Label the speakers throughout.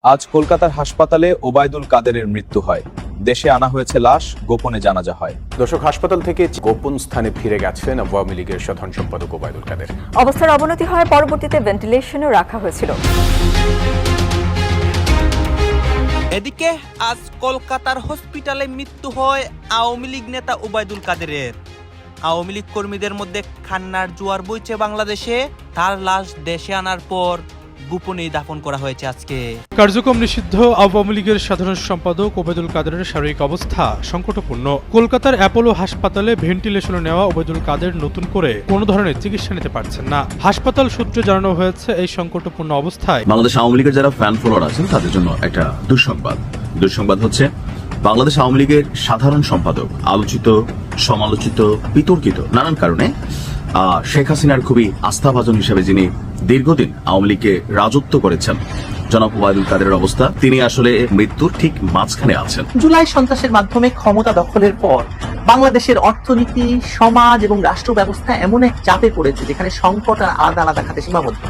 Speaker 1: আজ কলকাতার হাসপাতালে ওবায়দুল কাদেরের মৃত্যু হয়। দেশে আনা হয়েছে লাশ, গোপনে জানাজা হয়।
Speaker 2: দর্শক, হাসপাতাল থেকে গোপন স্থানে ফিরে গেছেন আওয়ামী লীগের সাধারণ সম্পাদক ওবায়দুল কাদের।
Speaker 3: অবস্থার অবনতি হয়, পরবর্তীতে ভেন্টিলেশনেও রাখা হয়েছিল।
Speaker 4: এদিকে আজ কলকাতার হসপিটালে মৃত্যু হয় আওয়ামী লীগ নেতা ওবায়দুল কাদেরের। আওয়ামী লীগ কর্মীদের মধ্যে কান্নার জোয়ার বইছে বাংলাদেশে। তার লাশ দেশে আনার পর গোপনে দাফন করা হয়েছে আজকে।
Speaker 5: কার্যক্রম নিষিদ্ধ আওয়ামী লীগের সাধারণ সম্পাদক ওবায়দুল কাদেরের শারীরিক অবস্থা সংকটপূর্ণ। কলকাতার অ্যাপোলো হাসপাতালে ভেন্টিলেশনে নেওয়া ওবায়দুল কাদের নতুন করে কোনো ধরনের চিকিৎসা নিতে পারছেন না। হাসপাতাল সূত্রে জানানো হয়েছে, এই সংকটপূর্ণ অবস্থায়
Speaker 6: বাংলাদেশ আওয়ামী লীগের যারা ফ্যান ফলোয়ার আছেন তাদের জন্য একটা দুঃসংবাদ হচ্ছে, বাংলাদেশ আওয়ামী লীগের সাধারণ সম্পাদক আলোচিত, সমালোচিত, বিতর্কিত নানান কারণে শেখ হাসিনার খুবই আস্থাভাজন হিসেবে যিনি দীর্ঘদিন আওয়ামী লীগকে রাজত্ব করেছেন, জনাব ওবায়দুল কাদেরের অবস্থা, তিনি আসলে মৃত্যুর ঠিক মাঝখানে আছেন।
Speaker 7: জুলাই সন্ত্রাসের মাধ্যমে ক্ষমতা দখলের পর বাংলাদেশের অর্থনীতি, সমাজ এবং রাষ্ট্র ব্যবস্থা এমন এক চাপে পড়েছে যেখানে সংকট আর আলাদা আলাদা খাতে সীমাবদ্ধ,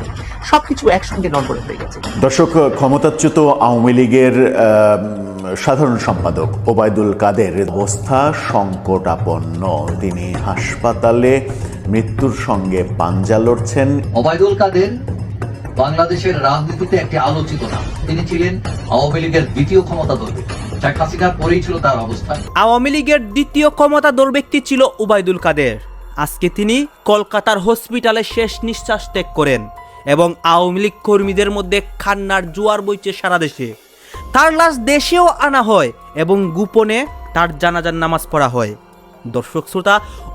Speaker 7: সবকিছু একসঙ্গে নড়বড়ে হয়ে গেছে।
Speaker 8: দর্শক, ক্ষমতাচ্যুত আওয়ামী লীগের সাধারণ সম্পাদক ওবায়দুল কাদের অবস্থা সংকটাপন্ন। তিনি হাসপাতালে মৃত্যুর সঙ্গে পাঞ্জা লড়ছেন।
Speaker 9: ওবায়দুল কাদের বাংলাদেশের রাজনীতিতে একটি আলোচিত নাম। তিনি ছিলেন আওয়ামী লীগের দ্বিতীয় ক্ষমতাধর ব্যক্তি। শেখ হাসিনার পরেই ছিল তার অবস্থান।
Speaker 4: আওয়ামী লীগের দ্বিতীয় ক্ষমতাধর ব্যক্তি ছিল ওবায়দুল কাদের। আজকে তিনি কলকাতার হসপিটালে শেষ নিঃশ্বাস ত্যাগ করেন এবং আওয়ামী লীগ কর্মীদের মধ্যে কান্নার জোয়ার বইছে সারা দেশে। তার লাশ দেশেও আনা হয় এবং গোপনে তার জানাজার নামাজ পড়া হয়। দর্শক শ্রোতা,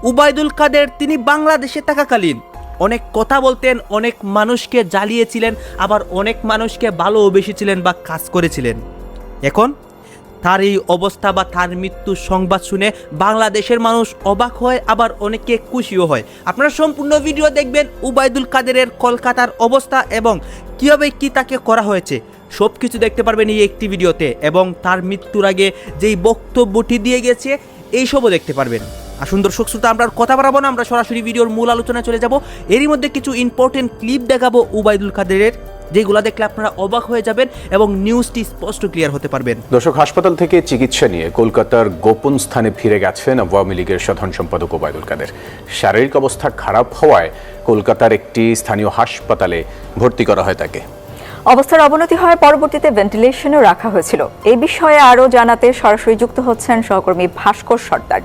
Speaker 4: ওবায়দুল কাদের তিনি বাংলাদেশে থাকাকালীন অনেক কথা বলতেন, অনেক মানুষকে জ্বালিয়েছিলেন, আবার অনেক মানুষকে ভালোবেসেছিলেন বা কাজ করেছিলেন। এখন তার এই অবস্থা বা তার মৃত্যুর সংবাদ শুনে বাংলাদেশের মানুষ অবাক হয়, আবার অনেকে খুশিও হয়। আপনারা সম্পূর্ণ ভিডিও দেখবেন ওবায়দুল কাদেরের কলকাতার অবস্থা এবং কীভাবে কি তাকে করা হয়েছে, সব কিছু দেখতে পারবেন এই একটি ভিডিওতে। এবং তার মৃত্যুর আগে যেই বক্তব্যটি দিয়ে গেছে এইসবও দেখতে পারবেন। আসুন দর্শক শ্রোতা, আমরা কথা বাড়াবো না, আমরা সরাসরি ভিডিওর মূল আলোচনায় চলে যাব। এরই মধ্যে কিছু ইম্পর্টেন্ট ক্লিপ দেখাবো ওবায়দুল কাদেরের, যেগুলো দেখলে আপনারা অবাক হয়ে যাবেন এবং নিউজটি স্পষ্ট ক্লিয়ার হতে পারবেন।
Speaker 2: দর্শক, হাসপাতাল থেকে চিকিৎসা নিয়ে কলকাতার গোপন স্থানে ফিরে গেছেন আওয়ামী লীগের সাধারণ সম্পাদক ওবায়দুল কাদের। শারীরিক অবস্থা খারাপ হওয়ায় কলকাতার একটি স্থানীয় হাসপাতালে ভর্তি করা হয় তাকে।
Speaker 3: অবস্থার অবনতি হয়, পরবর্তীতে ভেন্টিলেশনেও রাখা হয়েছিল। এই বিষয়ে আরও জানাতে সরাসরি যুক্ত হচ্ছেন সহকর্মী ভাস্কর সর্দার।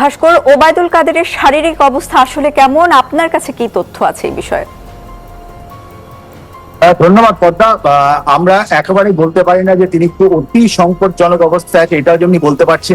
Speaker 3: ভাস্কর, ওবায়দুল কাদেরের শারীরিক অবস্থা আসলে কেমন? আপনার কাছে কি তথ্য আছে এই বিষয়ে?
Speaker 10: ধন্যবাদ পদ্মা। আমরা একেবারেই বলতে পারি না যে তিনি একটু অতি সংকটজনক অবস্থায় আছে, এটাও যেমনি বলতে পারছি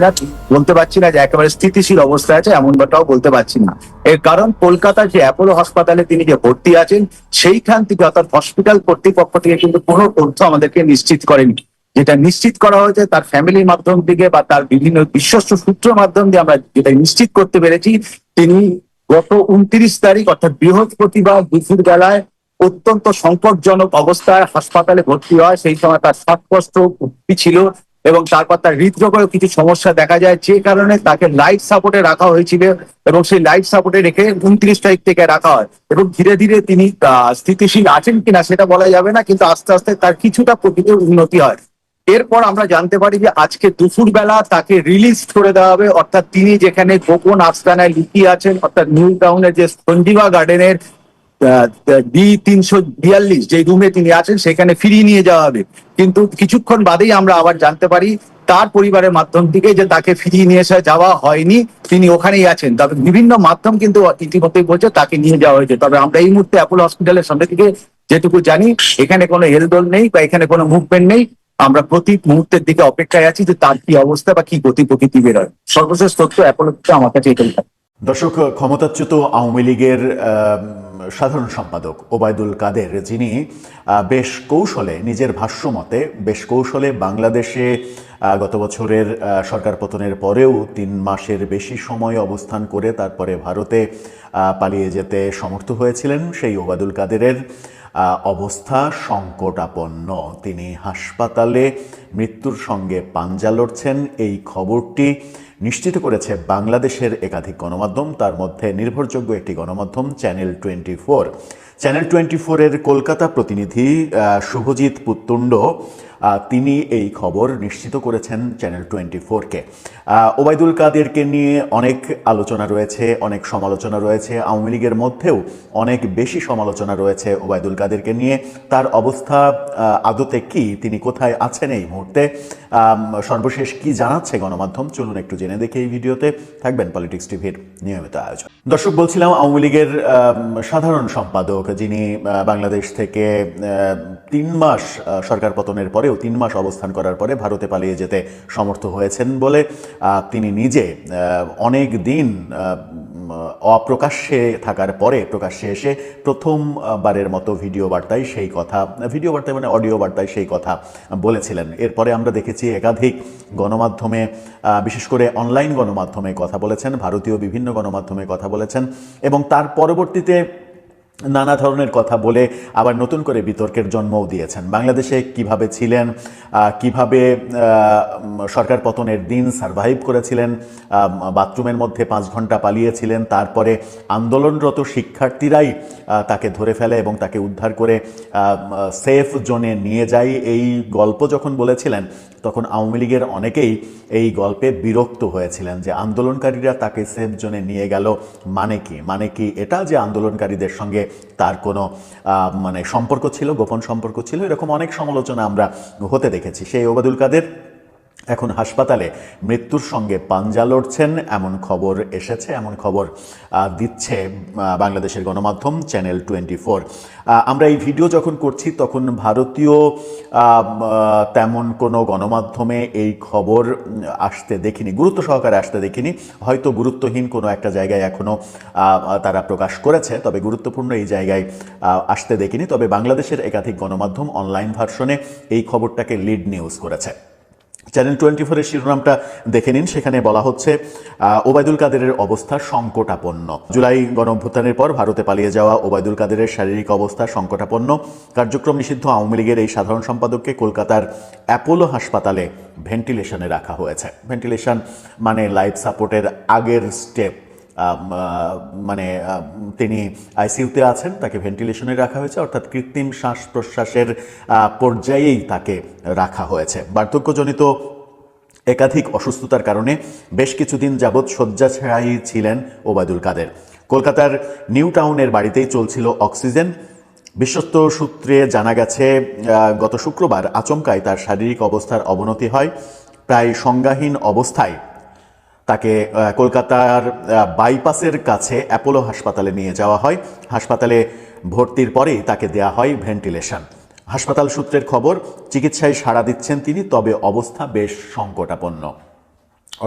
Speaker 10: না যে একেবারে স্থিতিশীল অবস্থায় আছে, এমনটাও বলতে পারছি না। এর কারণ কলকাতার যে অ্যাপোলো হাসপাতালে তিনি যে ভর্তি আছেন সেইখান থেকে, অর্থাৎ হসপিটাল কর্তৃপক্ষ থেকে কিন্তু কোনো তথ্য আমাদেরকে নিশ্চিত করেনি। যেটা নিশ্চিত করা হয়েছে তার ফ্যামিলির মাধ্যম থেকে বা তার বিভিন্ন বিশ্বস্ত সূত্রের মাধ্যম দিয়ে আমরা যেটা নিশ্চিত করতে পেরেছি, তিনি গত 29 তারিখ অর্থাৎ বৃহস্পতিবার দুপুর বেলায় অত্যন্ত সংকটজনক অবস্থায় হাসপাতালে ভর্তি হয়। সেই সময় তার শ্বাসকষ্ট ছিল এবং তারপর তার হৃদরোগের কিছু সমস্যা দেখা যায়, যে কারণে তাকে লাইফ সাপোর্টে রাখা হয়েছিল এবং সেই লাইফ সাপোর্টে রেখে 29 তারিখ থেকে রাখা হয়। এবং ধীরে ধীরে তিনি স্থিতিশীল আছেন কিনা সেটা বলা যাবে না, কিন্তু আস্তে আস্তে তার কিছুটা প্রকৃতির উন্নতি হয়। এরপর আমরা জানতে পারি যে আজকে দুপুর বেলা তাকে রিলিজ করে দেওয়া হবে, অর্থাৎ তিনি যেখানে গোপন আস্তানায় লুকিয়ে আছেন, অর্থাৎ নিউ টাউনের যে সঞ্জীবা গার্ডেনের D342 যে রুমে তিনি আছেন সেখানে ফিরিয়ে নিয়ে যাওয়া হবে। কিন্তু কিছুক্ষণ বাদেই আমরা আবার জানতে পারি তার পরিবারের মাধ্যম থেকে যে তাকে ফিরিয়ে নিয়ে যাওয়া হয়নি, তিনি ওখানেই আছেন। তবে বিভিন্ন মাধ্যম কিন্তু ইতিমধ্যেই বলছে তাকে নিয়ে যাওয়া হয়েছে। তবে আমরা এই মুহূর্তে অ্যাপোলো হসপিটালের সামনে থেকে যেটুকু জানি, এখানে কোনো হেলদোল নেই বা এখানে কোনো মুভমেন্ট নেই। আমরা প্রতি মুহূর্তের দিকে অপেক্ষায় আছি যে তার কি অবস্থা বা কি গতি প্রকৃতি বেরোয়। সর্বশেষ তথ্য অ্যাপোলো থেকে আমার কাছে এটাই।
Speaker 8: দর্শক, ক্ষমতাচ্যুত আওয়ামী লীগের সাধারণ সম্পাদক ওবায়দুল কাদের, যিনি বেশ কৌশলে, নিজের ভাষ্যমতে বেশ কৌশলে বাংলাদেশে গত বছরের সরকার পতনের পরেও 3 মাসের বেশি সময় অবস্থান করে তারপরে ভারতে পালিয়ে যেতে সমর্থ হয়েছিলেন, সেই ওবায়দুল কাদেরের অবস্থা সংকটাপন্ন। তিনি হাসপাতালে মৃত্যুর সঙ্গে পাঞ্জা লড়ছেন। এই খবরটি নিশ্চিত করেছে বাংলাদেশের একাধিক গণমাধ্যম, তার মধ্যে নির্ভরযোগ্য একটি গণমাধ্যম চ্যানেল 24। চ্যানেল 24 এর কলকাতা প্রতিনিধি শুভজিৎ পুত্তুণ্ড তিনি এই খবর নিশ্চিত করেছেন চ্যানেল 24-কে। ওবায়দুল কাদেরকে নিয়ে অনেক আলোচনা রয়েছে, অনেক সমালোচনা রয়েছে, আওয়ামী লীগের মধ্যেও অনেক বেশি সমালোচনা রয়েছে ওবায়দুল কাদেরকে নিয়ে। তার অবস্থা আদতে কি, তিনি কোথায় আছেন এই মুহূর্তে, সর্বশেষ কি জানাচ্ছে গণমাধ্যম, চলুন একটু জেনে দেখি এই ভিডিওতে। থাকবেন পলিটিক্স টিভির নিয়মিত আয়োজন। দর্শক, বলছিলাম আওয়ামী লীগের সাধারণ সম্পাদক, যিনি বাংলাদেশ থেকে 3 মাস সরকার পতনের পরেও 3 মাস অবস্থান করার পরে ভারতে পালিয়ে যেতে সমর্থ হয়েছেন বলে তিনি নিজে অনেক দিন অপ্রকাশ্যে থাকার পরে প্রকাশ্যে এসে প্রথমবারের মতো ভিডিও বার্তায় মানে অডিও বার্তায় সেই কথা বলেছিলেন। এরপরে আমরা দেখেছি একাধিক গণমাধ্যমে, বিশেষ করে অনলাইন গণমাধ্যমে কথা বলেছেন, ভারতীয় বিভিন্ন গণমাধ্যমে কথা বলেছেন, এবং তার পরবর্তীতে নানা ধরনের কথা বলে আবার নতুন করে বিতর্কের জন্মও দিয়েছেন। বাংলাদেশে কিভাবে ছিলেন, কিভাবে সরকার পতনের দিন সারভাইভ করেছিলেন, বাথরুমের মধ্যে 5 ঘন্টা পালিয়েছিলেন, তারপরে আন্দোলনরত শিক্ষার্থীরাই তাকে ধরে ফেলে এবং তাকে উদ্ধার করে সেফ জোনে নিয়ে যায়। এই গল্প যখন বলেছিলেন তখন আওয়ামী লীগের অনেকেই এই গল্পে বিরক্ত হয়েছিলেন যে আন্দোলনকারীরা তাকে সেফ জোনে নিয়ে গেল মানে কি এটা যে আন্দোলনকারীদের সঙ্গে তার কোনো মানে সম্পর্ক ছিল, গোপন সম্পর্ক ছিল, এরকম অনেক সমালোচনা আমরা হতে দেখেছি। সেই ওবায়দুল কাদের এখন হাসপাতালে মৃত্যুর সঙ্গে পাঞ্জা লড়ছেন এমন খবর এসেছে, এমন খবর দিচ্ছে বাংলাদেশের গণমাধ্যম চ্যানেল 24। আমরা এই ভিডিও যখন করছি তখন ভারতীয় তেমন কোনো গণমাধ্যমে এই খবর আসতে দেখিনি, গুরুত্ব সহকারে আসতে দেখিনি। হয়তো গুরুত্বহীন কোনো একটা জায়গায় এখনও তারা প্রকাশ করেছে, তবে গুরুত্বপূর্ণ এই জায়গায় আসতে দেখিনি। তবে বাংলাদেশের একাধিক গণমাধ্যম অনলাইন ভার্সনে এই খবরটাকে লিড নিউজ করেছে। চ্যানেল 24-এর শিরোনামটা দেখে নিন, সেখানে বলা হচ্ছে ওবায়দুল কাদেরের অবস্থা সংকটাপন্ন। জুলাই গণঅভ্যুত্থানের পর ভারতে পালিয়ে যাওয়া ওবায়দুল কাদেরের শারীরিক অবস্থা সংকটাপন্ন। কার্যক্রম নিষিদ্ধ আওয়ামী লীগের এই সাধারণ সম্পাদককে কলকাতার অ্যাপোলো হাসপাতালে ভেন্টিলেশনে রাখা হয়েছে। ভেন্টিলেশন মানে লাইফ সাপোর্টের আগের স্টেপ, মানে তিনি আইসিইউতে আছেন, তাকে ভেন্টিলেশনে রাখা হয়েছে, অর্থাৎ কৃত্রিম শ্বাস প্রশ্বাসের পর্যায়েই তাকে রাখা হয়েছে। বার্ধক্যজনিত একাধিক অসুস্থতার কারণে বেশ কিছুদিন যাবৎ শয্যাশায়ী ছিলেন ওবায়দুল কাদের। কলকাতার নিউ টাউনের বাড়িতেই চলছিল অক্সিজেন। বিশ্বস্ত সূত্রে জানা গেছে গত শুক্রবার আচমকাই তার শারীরিক অবস্থার অবনতি হয়। প্রায় সংজ্ঞাহীন অবস্থায় তাকে কলকাতার বাইপাসের কাছে অ্যাপোলো হাসপাতালে নিয়ে যাওয়া হয়। হাসপাতালে ভর্তির পরেই তাকে দেয়া হয় ভেন্টিলেশন। হাসপাতাল সূত্রের খবর, চিকিৎসায় সাড়া দিচ্ছেন তিনি, তবে অবস্থা বেশ সংকটাপন্ন।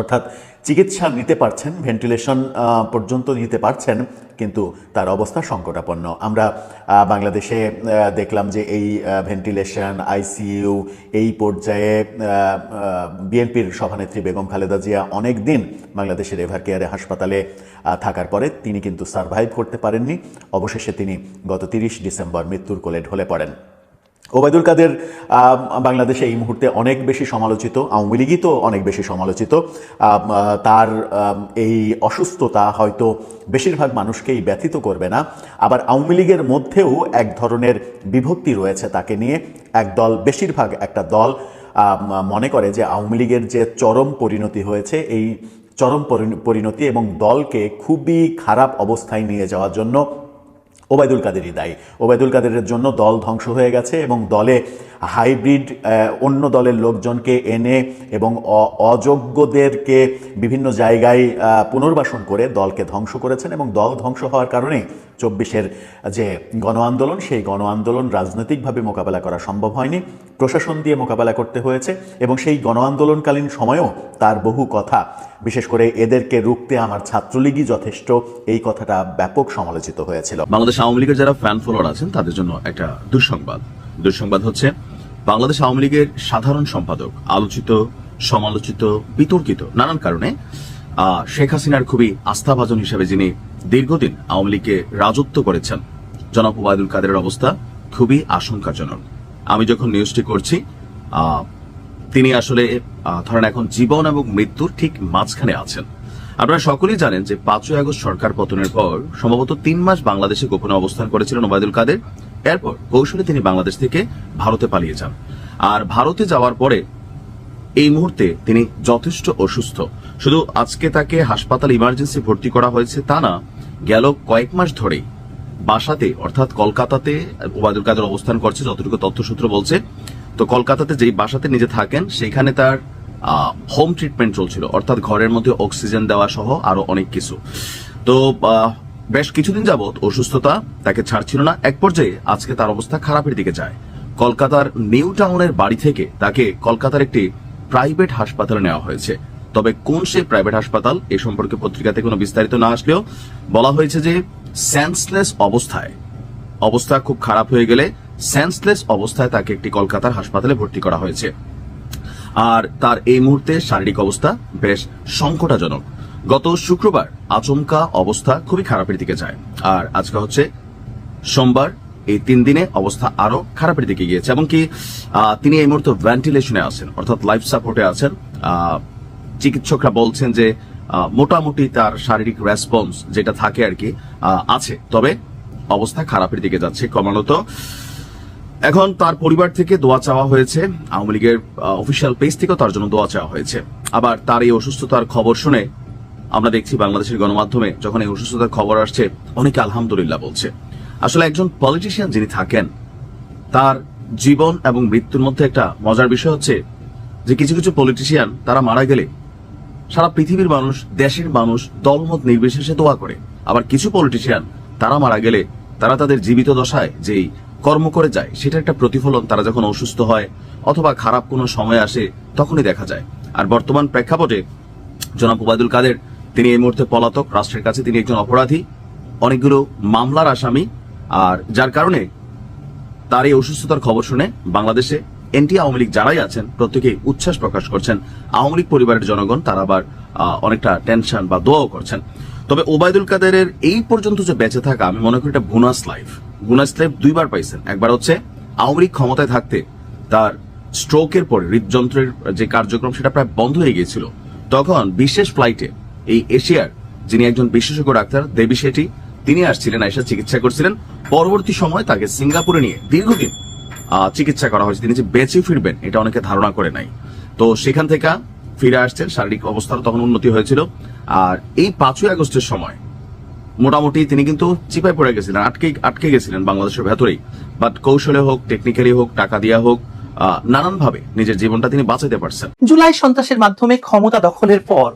Speaker 8: অর্থাৎ চিকিৎসা নিতে পারছেন, ভেন্টিলেশন পর্যন্ত নিতে পারছেন, কিন্তু তার অবস্থা সংকটাপন্ন। আমরা বাংলাদেশে দেখলাম যে এই ভেন্টিলেশন, আইসিইউ এই পর্যায়ে বিএনপির সভানেত্রী বেগম খালেদা জিয়া অনেক দিন বাংলাদেশের এভারকেয়ারে হাসপাতালে থাকার পরে তিনি কিন্তু সারভাইভ করতে পারেননি। অবশেষে তিনি গত 30 ডিসেম্বর মৃত্যুর কোলে ঢলে পড়েন। ওবায়দুল কাদের বাংলাদেশে এই মুহূর্তে অনেক বেশি সমালোচিত, আওয়ামী লীগই তো অনেক বেশি সমালোচিত। তার এই অসুস্থতা হয়তো বেশিরভাগ মানুষকেই ব্যথিত করবে না। আবার আওয়ামী লীগের মধ্যেও এক ধরনের বিভক্তি রয়েছে তাকে নিয়ে। বেশিরভাগ একটা দল মনে করে যে আওয়ামী লীগের যে চরম পরিণতি হয়েছে, এই চরম পরিণতি এবং দলকে খুবই খারাপ অবস্থায় নিয়ে যাওয়ার জন্য ওবায়দুল কাদেরই দায়ী। ওবায়দুল কাদেরের জন্য দল ধ্বংস হয়ে গেছে এবং দলে হাইব্রিড অন্য দলের লোকজনকে এনে এবং অযোগ্যদেরকে বিভিন্ন জায়গায় পুনর্বাসন করে দলকে ধ্বংস করেছেন। এবং দল ধ্বংস হওয়ার কারণে 24-এর যে গণ আন্দোলন, সেই গণ আন্দোলন রাজনৈতিকভাবে মোকাবেলা করা সম্ভব হয়নি, প্রশাসন দিয়ে মোকাবেলা করতে হয়েছে। এবং সেই গণ আন্দোলনকালীন সময়েও তার বহু কথা, বিশেষ করে এদেরকে রুখতে আমার ছাত্রলীগই যথেষ্ট, এই কথাটা ব্যাপক সমালোচিত হয়েছিল।
Speaker 6: বাংলাদেশ আওয়ামী লীগের যারা ফ্যান ফলোয়ার আছেন তাদের জন্য একটা দুঃসংবাদ হচ্ছে বাংলাদেশ আওয়ামী লীগের সাধারণ সম্পাদক, আলোচিত, সমালোচিত, বিতর্কিত নানান কারণে শেখ হাসিনার খুবই আস্থাভাজন হিসেবে যিনি দীর্ঘদিন আওয়ামী লীগকে রাজত্ব করেছেন, জনাব ওবায়দুল কাদেরের অবস্থা খুবই আশঙ্কাজনক। আমি যখন নিউজটি করছি তিনি আসলে ধরেন এখন জীবন এবং মৃত্যুর ঠিক মাঝখানে আছেন। আপনারা সকলেই জানেন যে 5ই আগস্ট সরকার পতনের পর সম্ভবত 3 মাস বাংলাদেশে গোপনে অবস্থান করেছিলেন ওবায়দুল কাদের। এরপর কৌশলে তিনি বাংলাদেশ থেকে ভারতে পালিয়ে যান। আর ভারতে যাওয়ার পরে এই মুহূর্তে তিনি যথেষ্ট অসুস্থ। শুধু আজকে তাকে হাসপাতাল ইমার্জেন্সি ভর্তি করা হয়েছে তা না, গেল কয়েক মাস ধরেই বাসাতে অর্থাৎ কলকাতাতে ওবায়দুল কাদের অবস্থান করছে, যতটুকু তথ্যসূত্র বলছে। তো কলকাতাতে যেই বাসাতে নিজে থাকেন সেখানে তার হোম ট্রিটমেন্ট চলছিল, অর্থাৎ ঘরের মধ্যে অক্সিজেন দেওয়া সহ আরো অনেক কিছু। তো বেশ কিছুদিন যাবত অসুস্থতা তাকে ছাড়ছিল না। এক পর্যায়ে আজকে তার অবস্থা খারাপের দিকে যায়। কলকাতার নিউ টাউনের বাড়ি থেকে তাকে কলকাতার একটি প্রাইভেট হাসপাতালে নেওয়া হয়েছে। তবে কোন সেই প্রাইভেট হাসপাতাল এ সম্পর্কে পত্রিকাতে কোনো বিস্তারিত না আসলেও বলা হয়েছে যে সেন্সলেস অবস্থা খুব খারাপ হয়ে গেলে সেন্সলেস অবস্থায় তাকে একটি কলকাতার হাসপাতালে ভর্তি করা হয়েছে। আর তার এই মুহূর্তে শারীরিক অবস্থা বেশ সংকটাজনক। গত শুক্রবার আচমকা অবস্থা খুবই খারাপের দিকে যায়, আর আজকে হচ্ছে সোমবার। এই 3 দিনে অবস্থা আরো খারাপের দিকে গিয়েছে, এমনকি তিনি এই মুহূর্তে ভেন্টিলেশনে আছেন, অর্থাৎ লাইফ সাপোর্টে আছেন। চিকিৎসকরা বলছেন যে মোটামুটি তার শারীরিক রেসপন্স যেটা থাকে আর কি আছে, তবে অবস্থা খারাপের দিকে যাচ্ছে ক্রমাগত। এখন তার পরিবার থেকে দোয়া চাওয়া হয়েছে, আওয়ামী লীগের অফিসিয়াল পেজ থেকেও তার জন্য দোয়া চাওয়া হয়েছে। আবার তার এই অসুস্থতার খবর শুনে আমরা দেখছি বাংলাদেশের গণমাধ্যমে যখন এই অসুস্থতার খবর আসছে অনেকে আলহামদুলিল্লাহ বলছে। আসলে একজন পলিটিশিয়ান যিনি থাকেন তার জীবন এবং মৃত্যুর মধ্যে একটা মজার বিষয় হচ্ছে যে কিছু কিছু পলিটিশিয়ান তারা মারা গেলে সারা পৃথিবীর মানুষ, দেশের মানুষ দলমত নির্বিশেষে দোয়া করে। আবার কিছু পলিটিশিয়ান তারা মারা গেলে তারা তাদের জীবিত দশায় যেই কর্ম করে যায় সেটা একটা প্রতিফলন তারা যখন অসুস্থ হয় অথবা খারাপ কোনো সময় আসে তখনই দেখা যায়। আর বর্তমান প্রেক্ষাপটে জনাব ওবায়দুল কাদের তিনি এই মুহূর্তে পলাতক, রাষ্ট্রের কাছে তিনি একজন অপরাধী, অনেকগুলো মামলার আসামি। আর যার কারণে তার এই অসুস্থতার খবর শুনে বাংলাদেশে এনটি আওয়ামী লীগ যারাই আছেন প্রত্যেকেই উচ্ছ্বাস প্রকাশ করছেন। আওয়ামী লীগ পরিবারের জনগণ তারা আবার অনেকটা টেনশন বা দোয়াও করছেন। তবে ওবায়দুল কাদেরের এই পর্যন্ত যে বেঁচে থাকা আমি মনে করি এটা বোনাস লাইফ 2বার পাইছেন। একবার হচ্ছে আওয়ামী লীগ ক্ষমতায় থাকতে তার স্ট্রোকের পরে হৃদযন্ত্রের যে কার্যক্রম সেটা প্রায় বন্ধ হয়ে গিয়েছিল, তখন বিশেষ ফ্লাইটে এই এশিয়ার যিনি একজন বিশেষজ্ঞ ডাক্তার দেবী শেঠি তিনি আসছিলেন, এসে চিকিৎসা করছিলেন। পরবর্তী সময় তাকে সিঙ্গাপুরে নিয়ে দীর্ঘদিন চিকিৎসা করা হয়েছে। তিনি যে বেঁচে ফিরবেন এটা অনেকে ধারণা করে নাই। তো সেখান থেকে ফিরে আসছেন, শারীরিক অবস্থার তখন উন্নতি হয়েছিল। আর এই 5ই আগস্টের সময় মোটামুটি তিনি কিন্তু চিপায় পড়ে গেছিলেন, আটকে গেছিলেন বাংলাদেশের ভেতরেই। বাট কৌশলে হোক, টেকনিক্যালি হোক, টাকা দিয়া হোক, নানানভাবে নিজের জীবনটা তিনি বাঁচাতে পারছেন।
Speaker 7: জুলাই সন্ত্রাসের মাধ্যমে ক্ষমতা দখলের পর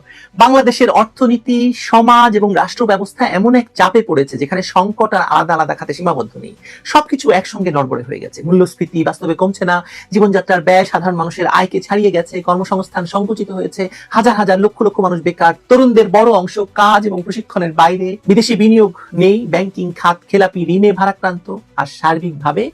Speaker 7: বাংলাদেশের অর্থনীতি, সমাজ এবং রাষ্ট্র ব্যবস্থা এমন এক চাপে পড়েছে যেখানে সংকট আর আলাদা আলাদা খাতে সীমাবদ্ধ নেই। সবকিছু একসঙ্গে নড়বড়ে হয়ে গেছে। মূল্যস্ফীতি বাস্তবে কমছে না, জীবনযাত্রার ব্যয় সাধারণ মানুষের আয়কে ছাড়িয়ে গেছে, কর্মসংস্থান সংকুচিত হয়েছে, হাজার হাজার লক্ষ লক্ষ মানুষ বেকার, তরুণদের বড় অংশ কাজ এবং প্রশিক্ষণের বাইরে, বিদেশি বিনিয়োগ নেই, ব্যাংকিং খাত খেলাপি, ঋণে ভারাক্রান্ত, আর সার্বিকভাবে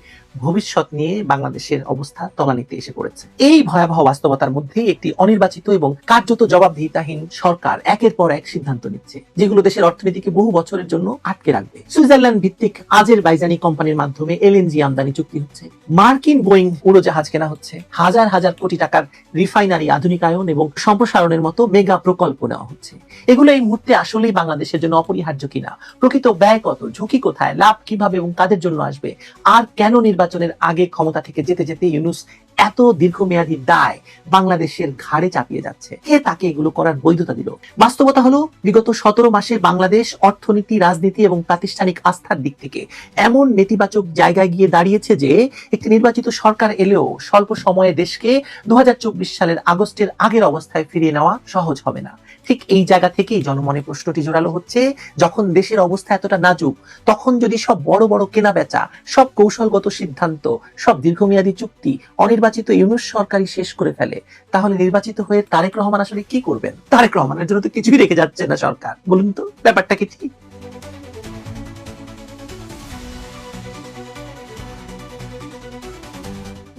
Speaker 7: ভবিষ্যৎ নিয়ে বাংলাদেশের অবস্থা তলানিতে এসে পড়েছে। এই ভয়াবহ বাস্তবতার মধ্যে একটি অনির্বাচিত এবং কার্যত জবাবদিহিতাহীন সরকার একের পর এক সিদ্ধান্ত নিচ্ছে যেগুলো দেশের অর্থনীতিকে বহু বছরের জন্য আটকে রাখবে। সুইজারল্যান্ড ভিত্তিক আজেরবাইজানি কোম্পানির মাধ্যমে এলএনজি আমদানি চুক্তি হচ্ছে, মার্কিন বোয়িং উড়োজাহাজ কেনা হচ্ছে, হাজার হাজার কোটি টাকার রিফাইনারি আধুনিকায়ন এবং সম্প্রসারণের মতো মেগা প্রকল্প নেওয়া হচ্ছে। এগুলো এই মুহূর্তে আসলেই বাংলাদেশের জন্য অপরিহার্য কিনা, প্রকৃত ব্যয় কত, ঝুঁকি কোথায়, লাভ কিভাবে এবং কাদের জন্য আসবে, আর কেন নির্বাচনের আগে ক্ষমতা থেকে যেতে যেতে ইউনূস এত দীর্ঘমেয়াদী দায় বাংলাদেশের ঘাড়ে চাপিয়ে যাচ্ছে, কে তাকে এগুলো করার বৈধতা দিল? বাস্তবতা হলো বিগত 17 মাসে বাংলাদেশ অর্থনীতি, রাজনীতি এবং প্রাতিষ্ঠানিক আস্থার দিক থেকে এমন নেতিবাচক জায়গায় গিয়ে দাঁড়িয়েছে যে একটি নির্বাচিত সরকার এলেও স্বল্প সময়ে দেশকে 2024 সালের আগস্টের আগের অবস্থায় ফিরিয়ে নেওয়া সহজ হবে না। ঠিক এই জায়গা থেকেই জনমনে প্রশ্নটি জোরালো হচ্ছে, যখন দেশের অবস্থা এতটা নাজুক তখন যদি সব বড় বড় কেনা বেচা, সব কৌশলগত সিদ্ধান্ত, সব দীর্ঘমেয়াদী চুক্তি অনির্বাচিত ইউনূস সরকারই শেষ করে ফেলে, তাহলে নির্বাচিত হয়ে তারেক রহমান আসলে কি করবেন? তারেক রহমানের জন্য তো কিছুই রেখে যাচ্ছে না সরকার। বলুন তো ব্যাপারটা কি ঠিক?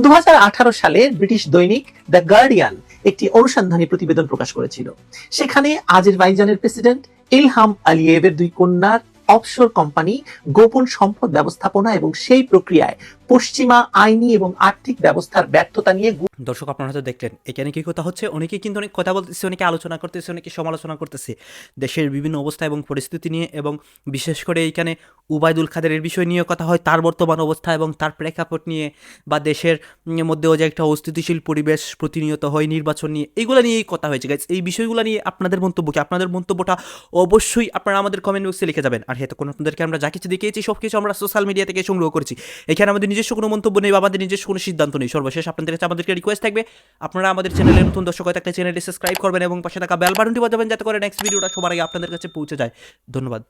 Speaker 7: দু সালে ব্রিটিশ দৈনিক দ্য গার্ডিয়ান একটি অনুসন্ধানী প্রতিবেদন প্রকাশ করেছিল। সেখানে আজেরবাইজানের প্রেসিডেন্ট ইলহাম আলিয়েভের 2 কন্যার অফশোর কোম্পানি গোপন সম্পদ ব্যবস্থাপনা এবং সেই প্রক্রিয়ায় পশ্চিমা আইনি এবং আর্থিক ব্যবস্থার ব্যর্থতা নিয়ে
Speaker 4: দর্শক আপনারা তো দেখলেন এখানে কি কথা হচ্ছে, অনেকে কিন্তু অনেক কথা বলতেছে, অনেকে আলোচনা করতেছে, অনেকে সমালোচনা করতেছে দেশের বিভিন্ন অবস্থা এবং পরিস্থিতি নিয়ে, এবং বিশেষ করে এইখানে ওবায়দুল কাদেরের বিষয় নিয়ে কথা হয়, তার বর্তমান অবস্থা এবং তার প্রেক্ষাপট নিয়ে, বা দেশের মধ্যেও যে একটা অস্থিতিশীল পরিবেশ প্রতিনিয়ত হয় নির্বাচন নিয়ে, এইগুলো নিয়েই কথা হয়েছে গাইজ। এই বিষয়গুলো নিয়ে আপনাদের মন্তব্য কি? আপনাদের মন্তব্যটা অবশ্যই আপনারা আমাদের কমেন্ট বক্সে লিখে যাবেন। আর হ্যাঁ, তখন আপনাদেরকে আমরা যা কিছু দেখিয়েছি সব কিছু আমরা সোশ্যাল মিডিয়া থেকে সংগ্রহ করেছি, এখানে আমাদের নিজস্ব কোনো মন্তব্য নেই বা আমাদের নিজস্ব কোনো সিদ্ধান্ত নেই। সর্বশেষ আপনাদের কাছে আমাদেরকে রিকোয়েস্ট থাকবে, আপনারা আমাদের চ্যানেলে নতুন দর্শক হয়ে থাকলে চ্যানেলটি সাবস্ক্রাইব করবেন এবং পাশে থাকা বেল বাটনটি বাজাবেন, যাতে করে নেক্সট ভিডিওটা সবার আগে আপনাদের কাছে পৌঁছে যায়। ধন্যবাদ।